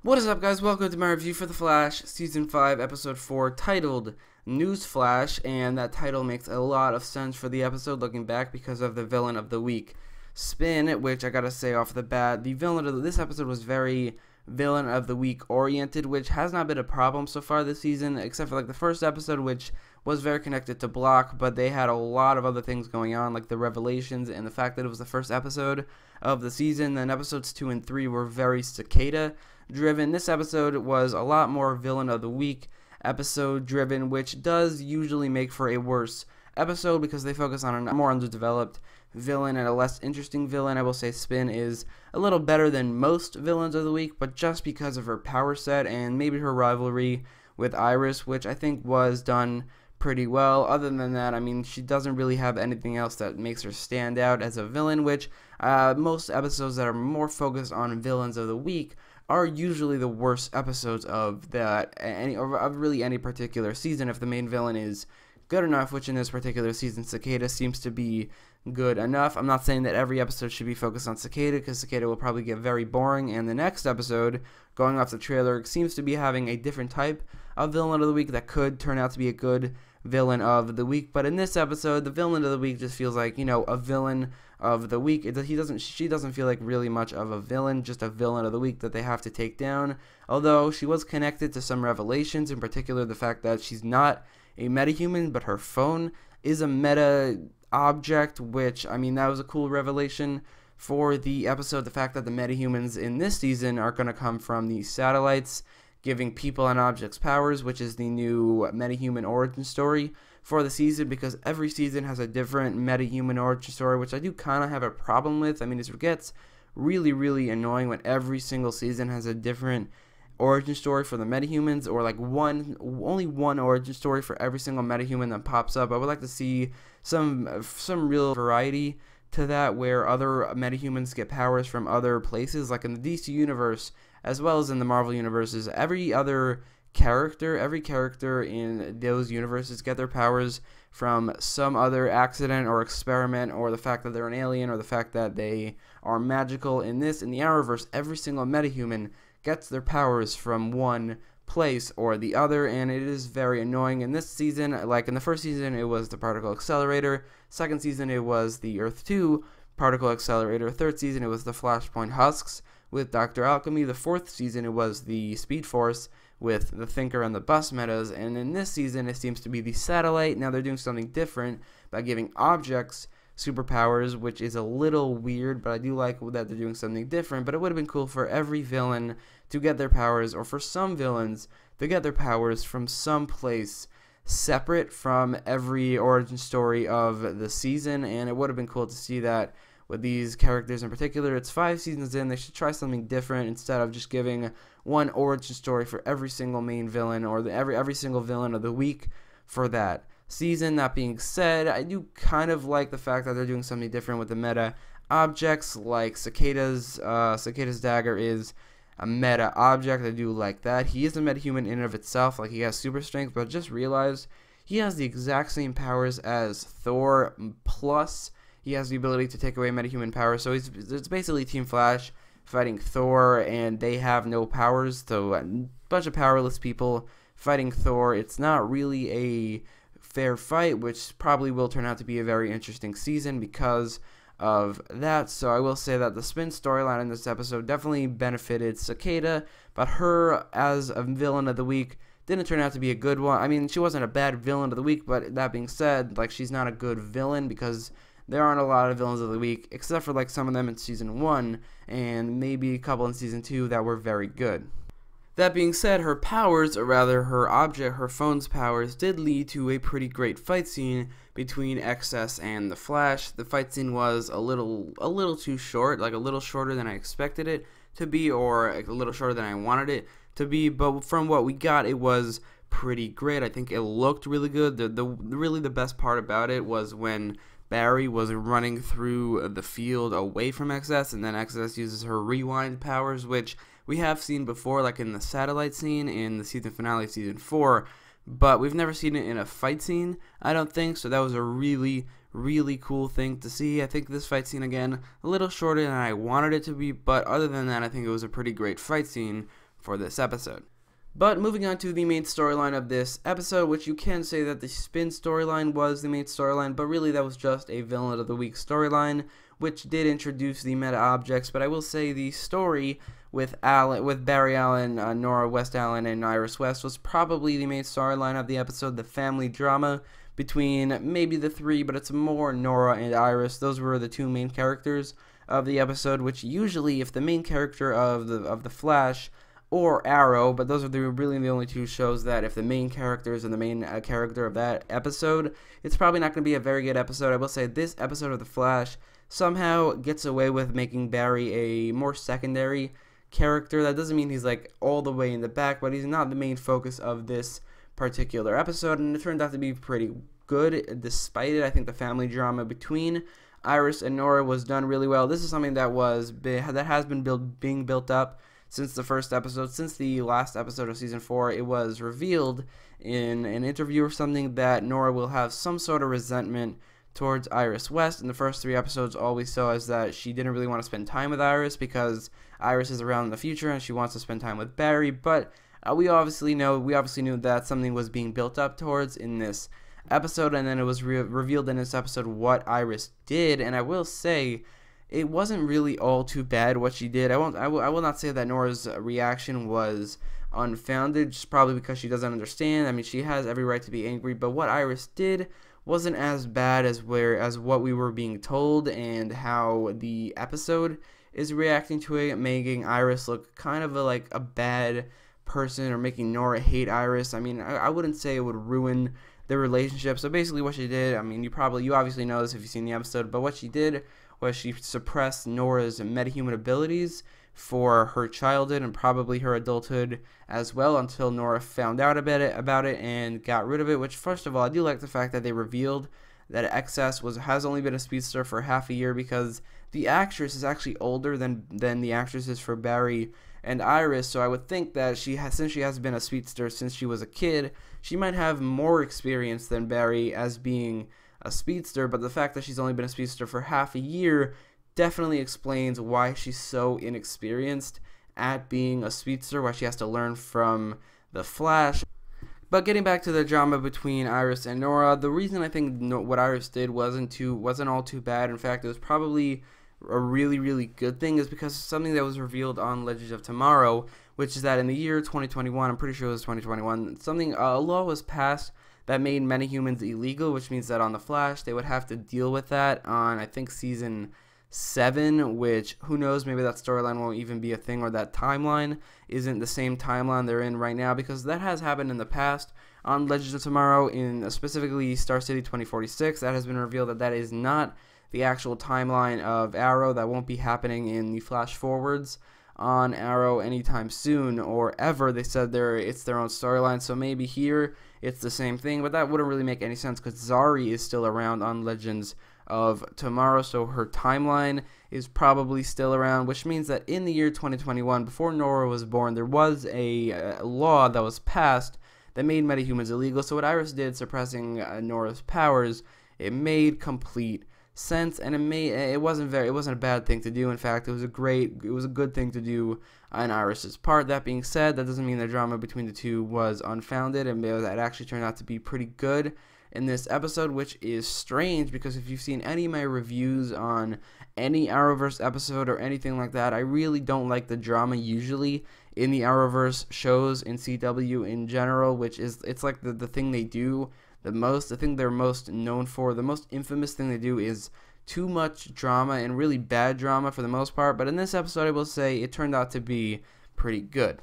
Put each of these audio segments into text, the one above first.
What is up, guys? Welcome to my review for The Flash, Season 5, Episode 4, titled News Flash, and that title makes a lot of sense for the episode looking back because of the villain of the week, Spin, which I gotta say off the bat, the villain of this episode was very villain of the week oriented, which has not been a problem so far this season, except for like the first episode, which was very connected to Block, but they had a lot of other things going on, like the revelations and the fact that it was the first episode of the season. Then episodes 2 and 3 were very Cicada driven. This episode was a lot more villain of the week episode driven, which does usually make for a worse episode because they focus on a more underdeveloped villain and a less interesting villain. I will say Spin is a little better than most villains of the week, but just because of her power set and maybe her rivalry with Iris, which I think was done pretty well. Other than that, I mean, she doesn't really have anything else that makes her stand out as a villain, which most episodes that are more focused on villains of the week are usually the worst episodes of really any particular season if the main villain is good enough, which in this particular season Cicada seems to be good enough. I'm not saying that every episode should be focused on Cicada, because Cicada will probably get very boring, and the next episode, going off the trailer, seems to be having a different type of villain of the week that could turn out to be a good villain of the week. But in this episode, the villain of the week just feels like, a villain of the week. She doesn't feel like really much of a villain, just a villain of the week that they have to take down. Although she was connected to some revelations, in particular the fact that she's not a metahuman, but her phone is a meta object, which, I mean, that was a cool revelation for the episode. The fact that the metahumans in this season are going to come from these satellites, giving people and objects powers, which is the new metahuman origin story for the season, because every season has a different metahuman origin story, which I do kind of have a problem with. I mean, it gets really, really annoying when every single season has a different origin story for the metahumans, or like only one origin story for every single metahuman that pops up. I would like to see some real variety to that, where other metahumans get powers from other places, like in the DC universe as well as in the Marvel universes. Every character in those universes get their powers from some other accident or experiment, or the fact that they're an alien, or the fact that they are magical. In the Arrowverse, every single metahuman gets their powers from one place or the other, and it is very annoying. In this season, like in the first season, it was the particle accelerator. Second season, it was the Earth 2 particle accelerator. Third season, it was the Flashpoint husks with Dr. Alchemy. The fourth season, it was the Speed Force with the Thinker and the Bus metas. And in this season, it seems to be the satellite. Now they're doing something different by giving objects superpowers, which is a little weird, but I do like that they're doing something different. But it would have been cool for every villain to get their powers, or for some villains to get their powers from some place separate from every origin story of the season. And it would have been cool to see that with these characters in particular. It's 5 seasons in, they should try something different instead of just giving one origin story for every single main villain, or every single villain of the week for that season. That being said, I do kind of like the fact that they're doing something different with the meta objects, like Cicada's dagger is a meta object. I do like that. He is a metahuman in and of itself, like he has super strength, but I just realized he has the exact same powers as Thor, plus he has the ability to take away metahuman powers. So it's basically Team Flash fighting Thor, and they have no powers, so a bunch of powerless people fighting Thor. It's not really a fair fight, which probably will turn out to be a very interesting season because of that. So I will say that the Spin storyline in this episode definitely benefited Cicada, but her as a villain of the week didn't turn out to be a good one. I mean, she wasn't a bad villain of the week, but that being said, like, she's not a good villain because there aren't a lot of villains of the week, except for like some of them in season 1 and maybe a couple in season 2 that were very good. That being said, her powers, or rather her phone's powers, did lead to a pretty great fight scene between XS and the Flash. The fight scene was a little too short, like a little shorter than I expected it to be, or a little shorter than I wanted it to be, but from what we got, it was pretty great. I think it looked really good. Really the best part about it was when Barry was running through the field away from XS, and then XS uses her rewind powers, which we have seen before, like in the satellite scene in the season finale of season 4, but we've never seen it in a fight scene, I don't think, so that was a really, really cool thing to see. I think this fight scene, again, a little shorter than I wanted it to be, but other than that, I think it was a pretty great fight scene for this episode. But moving on to the main storyline of this episode, which you can say that the spin storyline was the main storyline, but really that was just a villain of the week storyline, which did introduce the meta objects. But I will say the story with Barry Allen, Nora West Allen, and Iris West was probably the main storyline of the episode, the family drama between maybe the three, but it's more Nora and Iris. Those were the two main characters of the episode, which usually, if the main character of the Flash or Arrow, but those are really the only two shows that if the main characters and the main character of that episode, it's probably not going to be a very good episode. I will say this episode of The Flash somehow gets away with making Barry a more secondary character. That doesn't mean he's like all the way in the back, but he's not the main focus of this particular episode, and it turned out to be pretty good despite it. I think the family drama between Iris and Nora was done really well. This is something that has been being built up since the first episode, since the last episode of season 4. It was revealed in an interview or something that Nora will have some sort of resentment towards Iris West. In the first 3 episodes, all we saw is that she didn't really want to spend time with Iris because Iris is around in the future and she wants to spend time with Barry. But we obviously knew that something was being built up towards in this episode, and then it was revealed in this episode what Iris did. And I will say, it wasn't really all too bad what she did. I will not say that Nora's reaction was unfounded, just probably because she doesn't understand. I mean, she has every right to be angry, but what Iris did wasn't as bad as what we were being told, and how the episode is reacting to it, making Iris look kind of like a bad person, or making Nora hate Iris. I mean, I wouldn't say it would ruin their relationship. So basically what she did, I mean, you obviously know this if you've seen the episode, but what she did was she suppressed Nora's metahuman abilities for her childhood and probably her adulthood as well, until Nora found out about it and got rid of it. Which, first of all, I do like the fact that they revealed that XS has only been a speedster for half a year, because the actress is actually older than the actresses for Barry and Iris. So I would think that since she has been a speedster since she was a kid, she might have more experience than Barry as being a speedster. But the fact that she's only been a speedster for half a year definitely explains why she's so inexperienced at being a speedster, why she has to learn from the Flash. But getting back to the drama between Iris and Nora, the reason I think what Iris did wasn't all too bad, in fact it was probably a really, really good thing, is because something that was revealed on Legends of Tomorrow, which is that in the year 2021, I'm pretty sure it was 2021, a law was passed that made metahumans illegal, which means that on the Flash they would have to deal with that on, I think, season 7, which, who knows, maybe that storyline won't even be a thing, or that timeline isn't the same timeline they're in right now, because that has happened in the past on Legends of Tomorrow, in specifically Star City 2046. That has been revealed that is not the actual timeline of Arrow. That won't be happening in the flash forwards on Arrow anytime soon, or ever. They said it's their own storyline, so maybe here it's the same thing, but that wouldn't really make any sense because Zari is still around on Legends of Tomorrow, so her timeline is probably still around, which means that in the year 2021, before Nora was born, there was a law that was passed that made metahumans illegal. So what Iris did, suppressing Nora's powers, it made complete sense, and it wasn't a bad thing to do. In fact, it was a good thing to do on Iris's part. That being said, that doesn't mean the drama between the two was unfounded, and that actually turned out to be pretty good in this episode, which is strange because if you've seen any of my reviews on any Arrowverse episode or anything like that, I really don't like the drama usually in the Arrowverse shows in CW in general, which is, it's like the thing they do the most. The thing they're most known for, the most infamous thing they do, is too much drama, and really bad drama for the most part. But in this episode, I will say it turned out to be pretty good.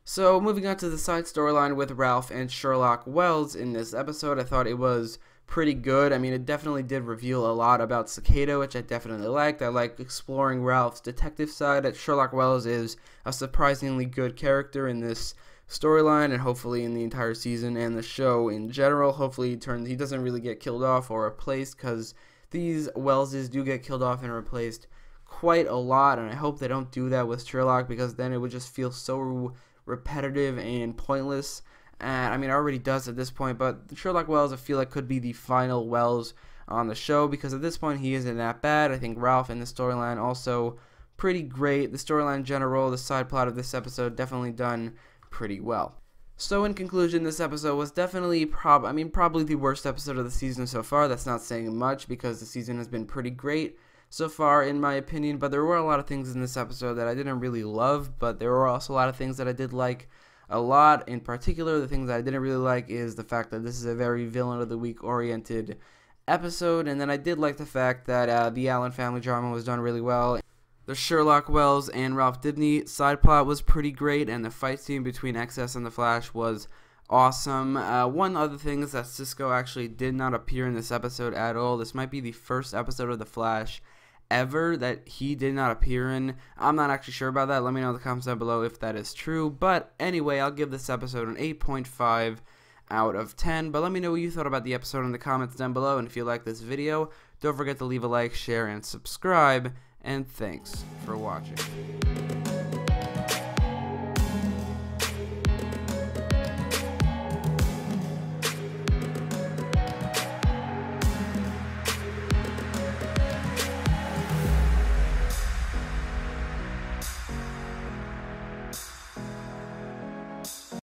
So moving on to the side storyline with Ralph and Sherlock Wells in this episode, I thought it was pretty good. I mean, it definitely did reveal a lot about Cicada, which I definitely liked. I like exploring Ralph's detective side. That Sherlock Wells is a surprisingly good character in this storyline, and hopefully in the entire season and the show in general. Hopefully he doesn't really get killed off or replaced, because these Wellses do get killed off and replaced quite a lot, and I hope they don't do that with Sherlock, because then it would just feel so repetitive and pointless. And I mean, it already does at this point, but Sherlock Wells I feel like could be the final Wells on the show, because at this point he isn't that bad. I think Ralph in the storyline also pretty great. The storyline in general, the side plot of this episode, definitely done pretty well. So in conclusion, this episode was definitely probably the worst episode of the season so far. That's not saying much because the season has been pretty great so far in my opinion, but there were a lot of things in this episode that I didn't really love, but there were also a lot of things that I did like a lot. In particular, the things that I didn't really like is the fact that this is a very villain of the week oriented episode, and then I did like the fact that the Allen family drama was done really well. The Sherlock Wells and Ralph Dibny side plot was pretty great, and the fight scene between XS and the Flash was awesome. One other thing is that Cisco actually did not appear in this episode at all. This might be the first episode of The Flash ever that he did not appear in. I'm not actually sure about that. Let me know in the comments down below if that is true. But anyway, I'll give this episode an 8.5 out of 10. But let me know what you thought about the episode in the comments down below. And if you like this video, don't forget to leave a like, share, and subscribe. And thanks for watching.